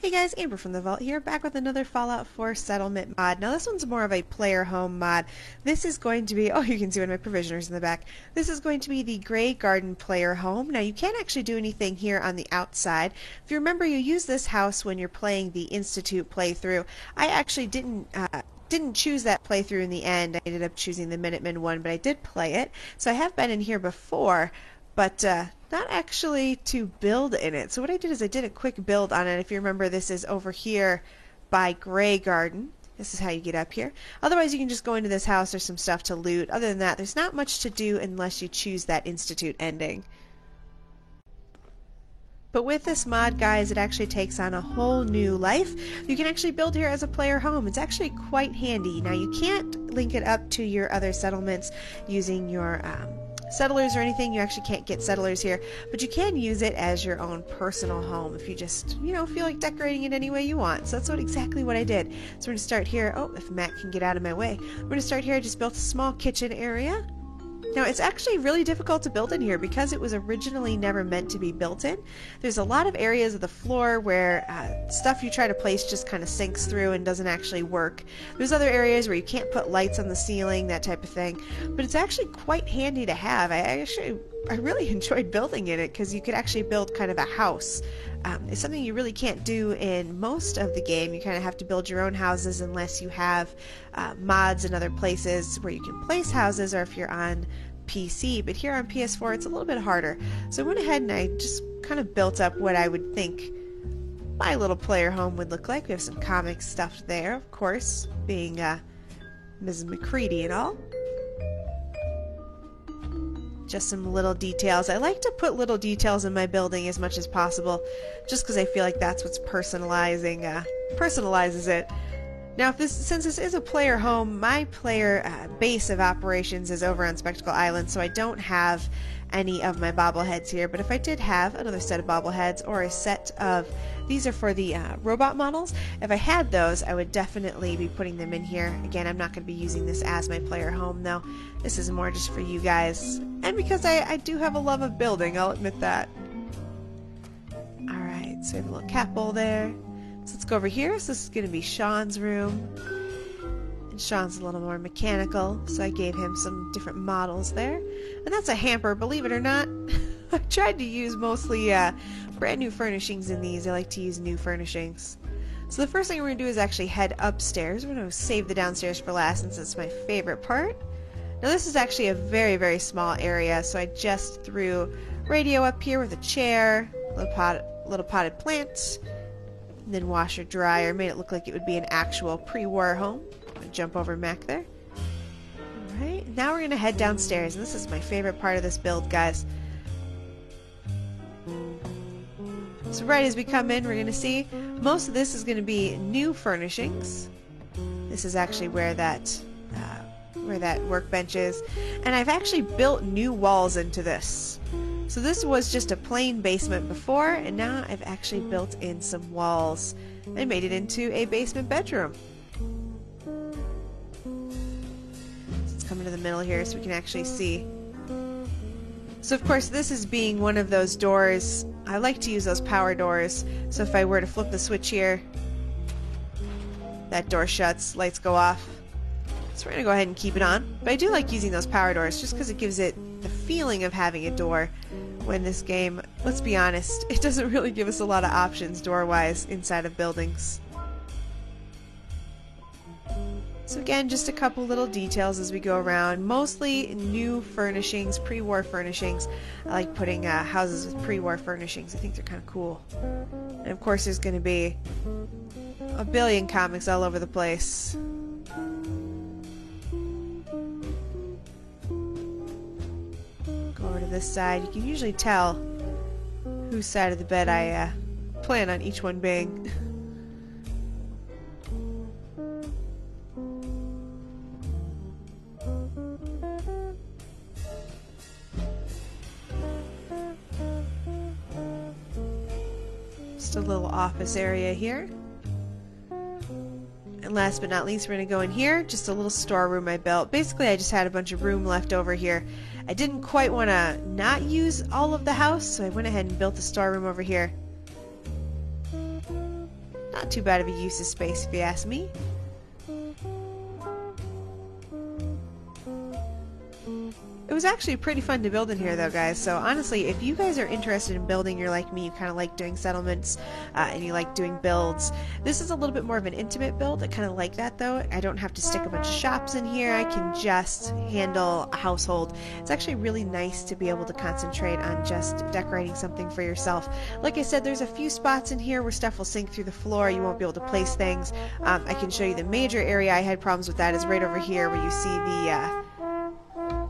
Hey guys, Amber from the Vault here, back with another Fallout 4 settlement mod. Now this one's more of a player home mod. This is going to be, oh, you can see one of my provisioners in the back. This is going to be the Grey Garden player home. Now you can't actually do anything here on the outside. If you remember, you use this house when you're playing the Institute playthrough. I actually didn't choose that playthrough in the end. I ended up choosing the Minutemen one, but I did play it. So I have been in here before, but not actually to build in it. So what I did is I did a quick build on it. If you remember, this is over here by Grey Garden. This is how you get up here. Otherwise, you can just go into this house. There's some stuff to loot. Other than that, there's not much to do unless you choose that Institute ending. But with this mod, guys, it actually takes on a whole new life. You can actually build here as a player home. It's actually quite handy. Now, you can't link it up to your other settlements using your settlers or anything. You actually can't get settlers here, but you can use it as your own personal home if you just, feel like decorating it any way you want. So that's exactly what I did. So we're going to start here. Oh, if Matt can get out of my way. We're going to start here. I just built a small kitchen area. Now, it's actually really difficult to build in here because it was originally never meant to be built in. There's a lot of areas of the floor where stuff you try to place just kind of sinks through and doesn't actually work. There's other areas where you can't put lights on the ceiling, that type of thing. But it's actually quite handy to have. I really enjoyed building in it because you could actually build kind of a house. It's something you really can't do in most of the game. You kind of have to build your own houses unless you have mods and other places where you can place houses, or if you're on PC. But here on PS4 it's a little bit harder. So I went ahead and I just kind of built up what I would think my little player home would look like. We have some comic stuff there, of course, being Mrs. McCready and all. Just some little details. I like to put little details in my building as much as possible, just because I feel like that's what's personalizes it. Now, since this is a player home, my player base of operations is over on Spectacle Island, so I don't have any of my bobbleheads here. But if I did have another set of bobbleheads, or a set of, these are for the robot models, if I had those, I would definitely be putting them in here. Again, I'm not going to be using this as my player home, though. This is more just for you guys, and because I do have a love of building, I'll admit that. Alright, so we have a little cat bowl there. So let's go over here. So this is going to be Sean's room. And Sean's a little more mechanical, so I gave him some different models there. And that's a hamper, believe it or not. I tried to use mostly brand new furnishings in these. I like to use new furnishings. So the first thing we're going to do is actually head upstairs. We're going to save the downstairs for last since it's my favorite part. Now this is actually a very, very small area, so I just threw radio up here with a chair, little potted plants, and then washer dryer. Made it look like it would be an actual pre-war home. I'm going to jump over Mac there. Alright, now we're going to head downstairs, and this is my favorite part of this build, guys. So right as we come in, we're going to see most of this is going to be new furnishings. This is actually where that workbench is, and I've actually built new walls into this. So this was just a plain basement before, and now I've actually built in some walls and made it into a basement bedroom. Let's come into the middle here so we can actually see. So of course this is being one of those doors. I like to use those power doors, so if I were to flip the switch here, that door shuts, lights go off. So we're going to go ahead and keep it on. But I do like using those power doors just because it gives it the feeling of having a door. When this game, let's be honest, it doesn't really give us a lot of options door-wise inside of buildings. So again, just a couple little details as we go around. Mostly new furnishings, pre-war furnishings. I like putting houses with pre-war furnishings. I think they're kind of cool. And of course there's going to be a billion comics all over the place. Over to this side. You can usually tell whose side of the bed I plan on each one being. Just a little office area here. And last but not least, we're going to go in here. Just a little storeroom I built. Basically, I just had a bunch of room left over here. I didn't quite want to not use all of the house, so I went ahead and built a storeroom over here. Not too bad of a use of space if you ask me. It was actually pretty fun to build in here though, guys, so honestly, if you guys are interested in building, you're like me, you kind of like doing settlements, and you like doing builds, this is a little bit more of an intimate build. I kind of like that though. I don't have to stick a bunch of shops in here. I can just handle a household. It's actually really nice to be able to concentrate on just decorating something for yourself. Like I said, there's a few spots in here where stuff will sink through the floor. You won't be able to place things. I can show you the major area I had problems with that is right over here where you see the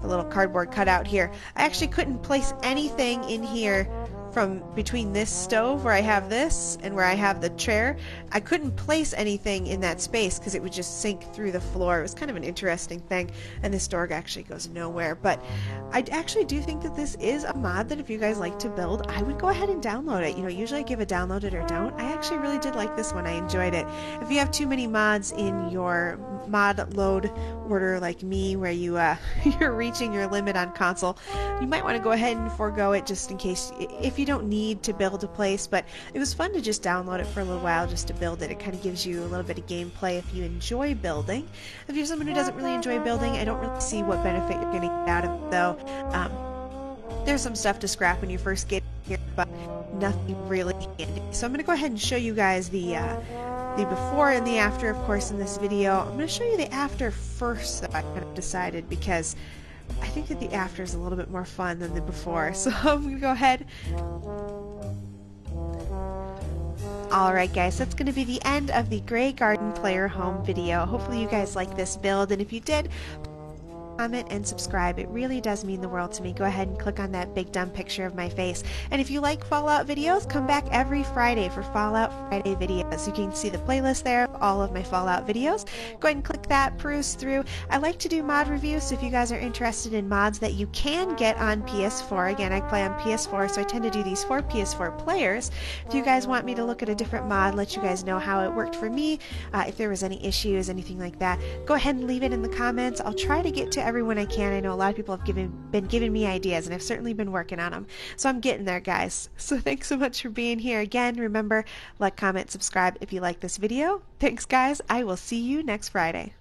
little cardboard cutout here. I actually couldn't place anything in here from between this stove where I have this and where I have the chair. I couldn't place anything in that space because it would just sink through the floor. It was kind of an interesting thing, and this door actually goes nowhere. But I actually do think that this is a mod that if you guys like to build, I would go ahead and download it. You know, usually I give a download it or don't. I actually really did like this one. I enjoyed it. If you have too many mods in your mod load order like me, where you you're reaching your limit on console, you might want to go ahead and forego it just in case, if you don't need to build a place. But it was fun to just download it for a little while just to build it. It kind of gives you a little bit of gameplay if you enjoy building. If you're someone who doesn't really enjoy building, I don't really see what benefit you're going to get out of it though. There's some stuff to scrap when you first get here, but nothing really handy. So I'm going to go ahead and show you guys the before and the after, of course, in this video. I'm going to show you the after first, though, I kind of decided, because I think that the after is a little bit more fun than the before. So I'm going to go ahead. Alright guys, that's going to be the end of the Grey Garden Player Home video. Hopefully you guys like this build, and if you did, comment and subscribe. It really does mean the world to me. Go ahead and click on that big dumb picture of my face. And if you like Fallout videos, come back every Friday for Fallout Friday videos. You can see the playlist there of all of my Fallout videos. Go ahead and click that, peruse through. I like to do mod reviews, so if you guys are interested in mods that you can get on PS4, again, I play on PS4, so I tend to do these for PS4 players. If you guys want me to look at a different mod, let you guys know how it worked for me, if there was any issues, anything like that, go ahead and leave it in the comments. I'll try to get to everyone I can. I know a lot of people have been giving me ideas, and I've certainly been working on them. So I'm getting there, guys. So thanks so much for being here. Again, remember, like, comment, subscribe if you like this video. Thanks, guys. I will see you next Friday.